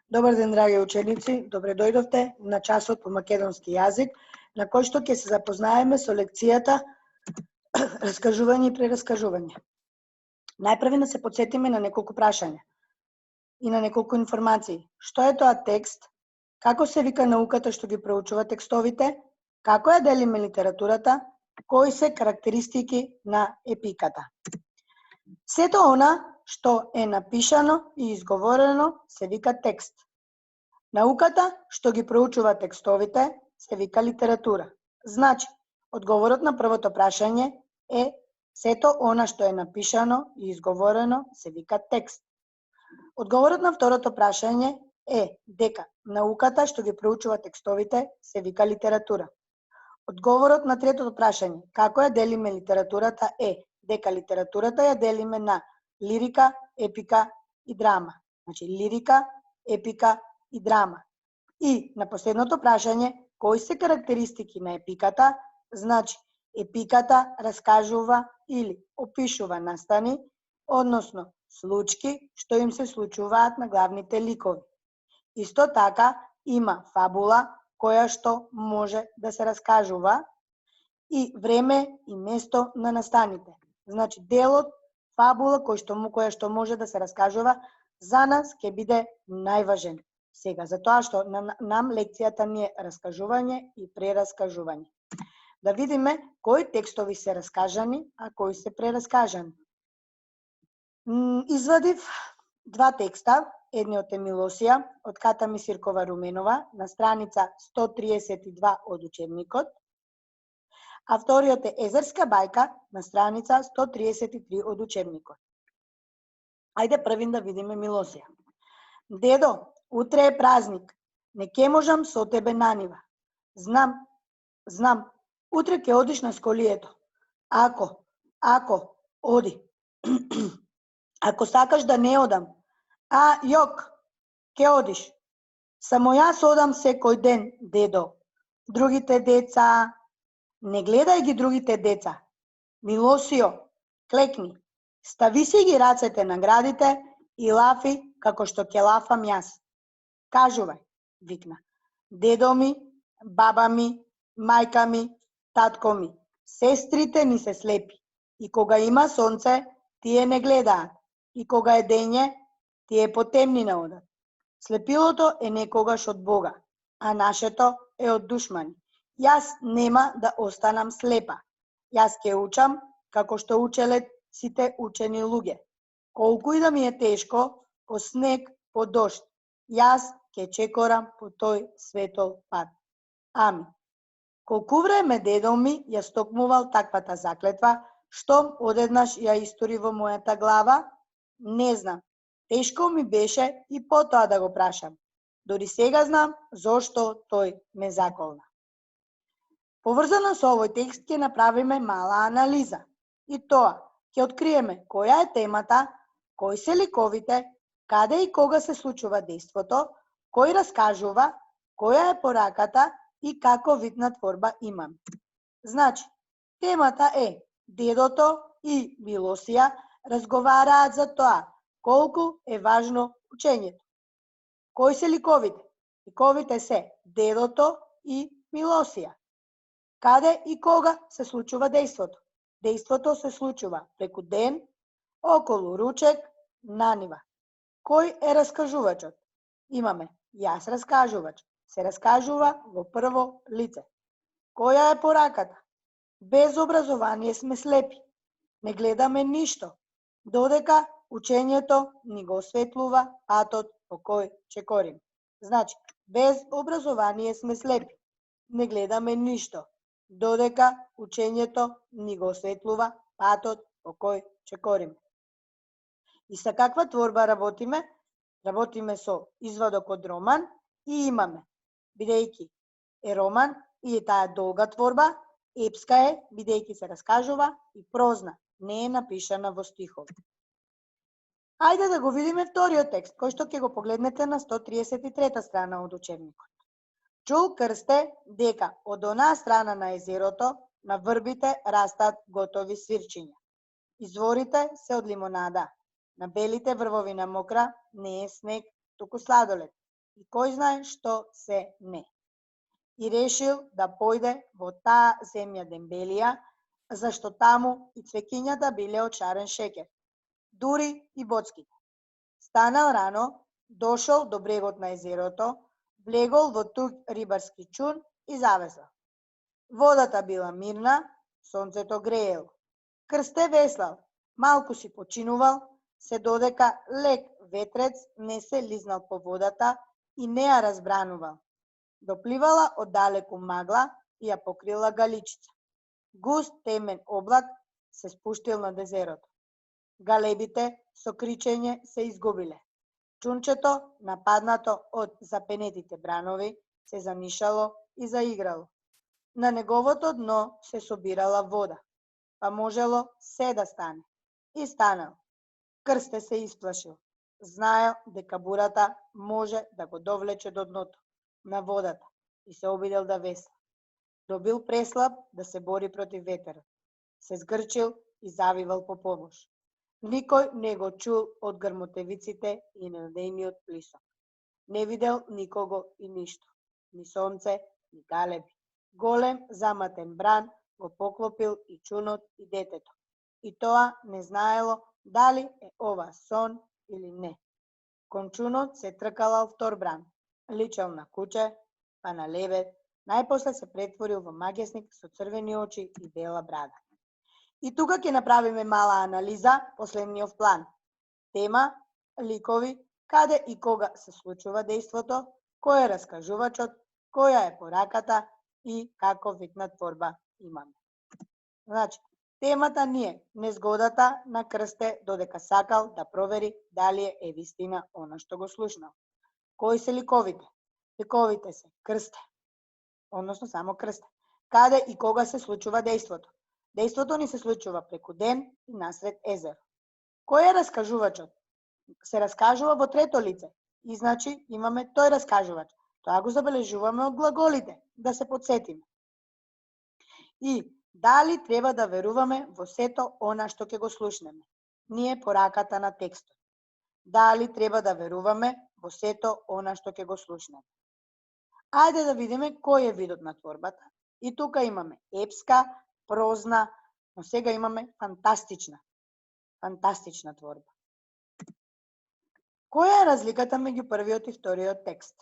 Добар ден, драги ученици, добре дојдовте на часот по македонски јазик, на кој што ќе се запознаеме со лекцијата раскажување и прераскажување. Најпрви да се подсетиме на неколку прашања и на неколку информации. Што е тоа текст? Како се вика науката што ги проучува текстовите? Како ја делиме литературата? Кои се карактеристики на епиката? Сето она што е напишано и изговорено се вика текст. Науката што ги проучува текстовите се вика литература. Значи, одговорот на првото прашање е сето она што е напишано и изговорено се вика текст. Одговорот на второто прашање е дека науката што ги проучува текстовите се вика литература. Одговорот на третото прашање, како ја делиме литературата, е дека литературата ја делиме на лирика, епика и драма. Значи, лирика, епика и драма. И на последното прашање, кои се карактеристики на епиката? Значи, епиката раскажува или опишува настани, односно случки што им се случуваат на главните ликови. Исто така има фабула која што може да се раскажува и време и место на настаните. Значи, делот, фабула која што може да се раскажува, за нас ќе биде најважен. Сега, затоа што нам лекцијата ни е раскажување и прераскажување. Да видиме кои текстови се раскажани, а кои се прераскажани. Извадив два текста, едниот е Милосија од Ката Мисиркова Руменова на страница 132 од учебникот, а вториот е Езерска бајка на страница 133 од учебникот. Ајде првин да видиме Милосија. Дедо, утре е празник, не ќе можам со тебе на нива. Знам, утре ќе одиш на сколието. Ако, оди. Ако сакаш да не одам, јок, ќе одиш. Само јас одам секој ден, дедо. Другите деца, не гледај ги другите деца. Милосио, клекни, стави си ги рацете на градите и лафи како што ќе лафам јас. Кажувај, викна. Дедо ми, баба ми, мајка ми, татко ми, сестрите ни се слепи. И кога има сонце, тие не гледаат. И кога е дење, тие потемнина одат. Слепилото е некогаш од Бога, а нашето е од душмани. Јас нема да останам слепа. Јас ќе учам како што учеле сите учени луѓе. Колку и да ми е тешко, по снег, по дожд, јас ќе чекорам по тој светол пат. Ами. Колку време дедо ми ја стокмувал таквата заклетва, штом одеднаш ја истори во мојата глава? Не знам. Тешко ми беше и потоа да го прашам. Дори сега знам зошто тој ме заколна. Поврзано со овој текст ќе направиме мала анализа. И тоа, ќе откриеме која е темата, кои се ликовите, каде и кога се случува дејството, кој раскажува, која е пораката и како вид на творба имаме. Значи, темата е дедото и Милосија разговараат за тоа колку е важно учењето. Кои се ликовите? Ликовите се дедото и Милосија. Каде и кога се случува дејството? Дејството се случува преку ден, околу ручек, на нива. Кој е раскажувачот? Имаме јас раскажувач. Се раскажува во прво лице. Која е пораката? Без образование сме слепи. Не гледаме ништо, додека учењето ни го осветлува патот по кој чекорим. Значи, без образование сме слепи. Не гледаме ништо, додека учењето ни го осветлува патот по кој чекорим. И со каква творба работиме? Работиме со извадок од роман и имаме, бидејќи е роман и е таа долга творба, епска е, бидејќи се раскажува, и прозна, не е напишана во стихови. Ајде да го видиме вториот текст, кој што ќе го погледнете на 133 страна од учебникот. Чул крсте дека од онаа страна на езерото на врбите растат готови свирчиња. Изворите се од лимонада. На белите врвови на мокра не е снег, туку сладолед. и кој знае што се не. И решил да појде во таа земја дембелија, зашто таму и цвеќињата биле од шарен шеќер, дури и боцките. Станал рано, дошол до брегот на езерото, влегол во туѓ рибарски чун и завеслал. Водата била мирна, сонцето греело. Крсте веслал, малку си починувал, се додека лек ветрец не се лизнал по водата и не ја разбранувал. Допливала оддалеку магла и ја покрила галичица. Густ темен облак се спуштил над езерото. Галебите со кричење се изгубиле. Чунчето, нападнато од запенетите бранови, се занишало и заиграло. На неговото дно се собирала вода, па можело се да стане. И станал. Крсте се исплашил. Знаел дека бурата може да го довлече до дното, на водата, и се обидел да весла. Добил преслаб да се бори против ветерот. Се згрчил и завивал по помош. Никој не го чул од грмотевиците и ненадејниот плисок. Не видел никого и ништо. Ни сонце, ни галеби. Голем, заматен бран го поклопил и чунот и детето. И тоа не знаело дали е ова сон или не. Кон чунот се тркалал втор бран. Личал на куче, па на лебед, најпосле се претворил во магесник со црвени очи и бела брада. И тука ќе направиме мала анализа по следниот план. Тема, ликови, каде и кога се случува дејството, кој е раскажувачот, која е пораката и каков вид на творба имаме. Значи, темата ни е незгодата на Крсте додека сакал да провери дали е вистина она што го слушнал. Кои се ликовите? Ликовите се Крсте, односно само Крсте. Каде и кога се случува дејството? Дејството ни се случува преку ден и насред езеро. Кој е раскажувачот? Се раскажува во трето лице и значи имаме тој раскажувач. Тоа го забележуваме од глаголите, да се подсетиме. И дали треба да веруваме во сето она што ќе го слушнеме? Ние пораката на текстот. Дали треба да веруваме во сето она што ќе го слушнеме? Ајде да видиме кој е видот на творбата. И тука имаме епска, прозна, но сега имаме фантастична творба. Која е разликата меѓу првиот и вториот текст?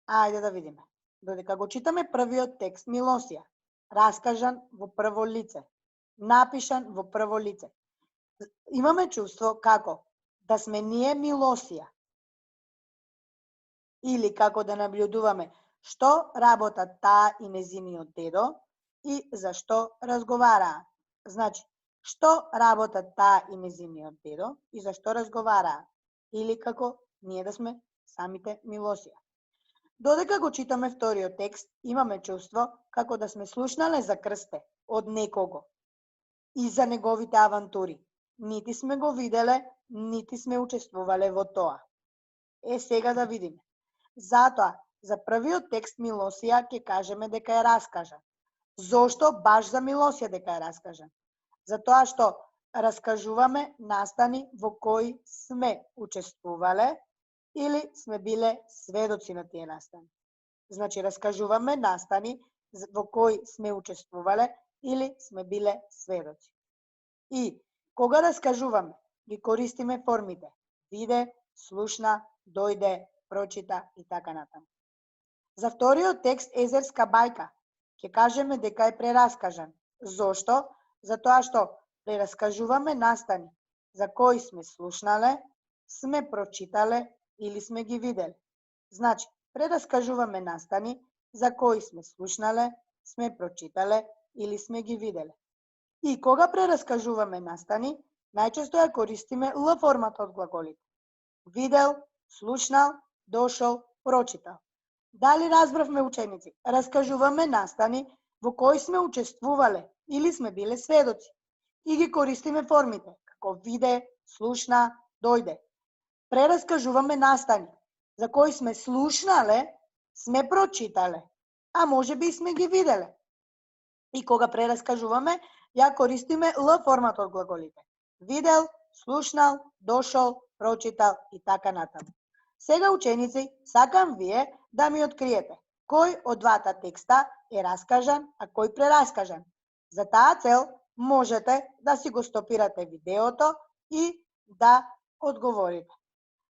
Ајде да видиме. Додека го читаме првиот текст, Милосија, раскажан во прво лице, напишан во прво лице, имаме чувство како да сме ние Милосија. Или како да наблюдуваме што работат таа и незиниот дедо и зашто разговараа. Значи, што работат таа и незиниот дедо и зашто разговараа. Или како ние да сме самите Милосија. Додека го читаме вториот текст, имаме чувство како да сме слушнале за Крсте од некого и за неговите авантури. Нити сме го виделе, нити сме учествувале во тоа. Сега да видиме. Затоа, за првиот текст Милосија ќе кажеме дека е раскажан. Зошто баш за Милосија дека е раскажан? Затоа што раскажуваме настани во кои сме учествувале или сме биле сведоци на тие настани. Значи, раскажуваме настани во кои сме учествувале или сме биле сведоци. И кога раскажуваме, ги користиме формите виде, слушна, дојде, прочита и така натаму. За вториот текст Езерска бајка ќе кажеме дека е прераскажан. Зошто? Затоа што прераскажуваме настани за кои сме слушнале, сме прочитале или сме ги виделе. Значи, прераскажуваме настани за кои сме слушнале, сме прочитале или сме ги виделе. И кога прераскажуваме настани, најчесто ја користиме Л формата од глаголите. Видел, слушнал, дошол, прочитал. Дали разбравме, ученици? Раскажуваме настани во кои сме учествувале или сме биле сведоци. И ги користиме формите, како виде, слушна, дојде. Прераскажуваме настани за кои сме слушнале, сме прочитале, а може би сме ги виделе. И кога прераскажуваме, ја користиме Л формата од глаголите. Видел, слушнал, дошол, прочитал и така натаму. Сега, ученици, сакам вие да ми откриете кој од двата текста е раскажан, а кој прераскажан. За таа цел можете да си го стопирате видеото и да одговорите.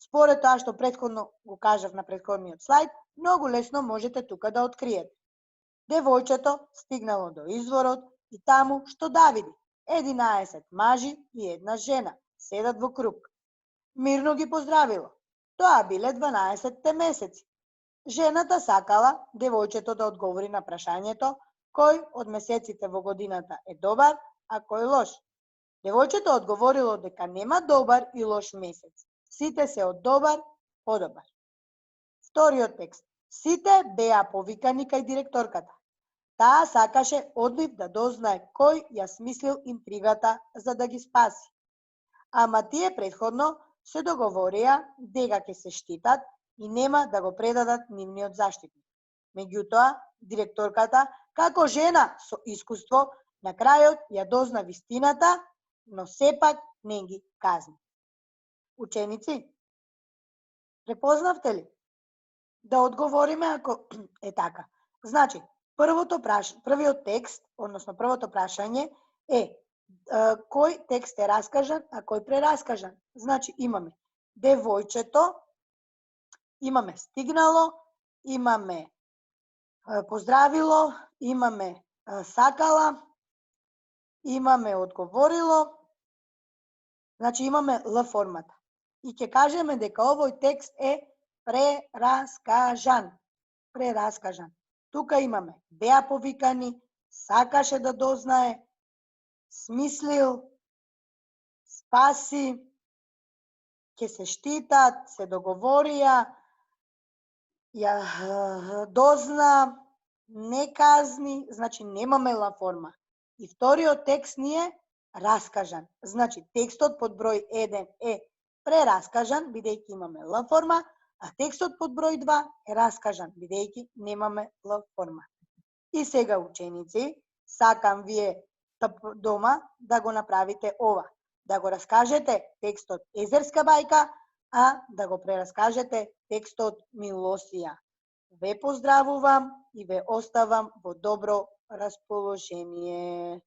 Според тоа што претходно го кажав на претходниот слайд, многу лесно можете тука да откриете. Девојчето стигнало до изворот и таму што да види 11 мажи и една жена седат во круг. Мирно ги поздравило. Тоа биле 12 месеци. Жената сакала девојчето да одговори на прашањето кој од месеците во годината е добар, а кој лош. Девојчето одговорило дека нема добар и лош месец. Сите се од добар по добар. Вториот текст. Сите беа повикани кај директорката. Таа сакаше од нив да дознае кој ја смислил интригата за да ги спаси. Ама тие претходно се договорија дека ќе се штитат и нема да го предадат нивниот заштитник. Меѓутоа, директорката, како жена со искуство, на крајот ја дозна вистината, но сепак не ги казни. Ученици, препознавте ли? Да одговориме ако е така. Значи, првиот текст, односно првото прашање е кој текст е раскажан, а кој прераскажан. Значи, имаме девојчето, имаме стигнало, имаме поздравило, имаме сакала, имаме одговорило, значи имаме Л формата. И ќе кажеме дека овој текст е прераскажан. Прераскажан. Тука имаме беа повикани, сакаше да дознае, смислил, спаси, ќе се штитат, се договорија, ја дозна, не казни, значи немаме Л форма. И вториот текст ни е раскажан. Значи текстот под број 1 е прераскажан, бидејќи имаме Л форма, а текстот под број 2 е раскажан, бидејќи немаме Л форма. И сега, ученици, сакам вие дома да го направите ова. Да го раскажете текстот Езерска бајка, а да го прераскажете текстот Милосија. Ве поздравувам и ве оставам во добро расположение.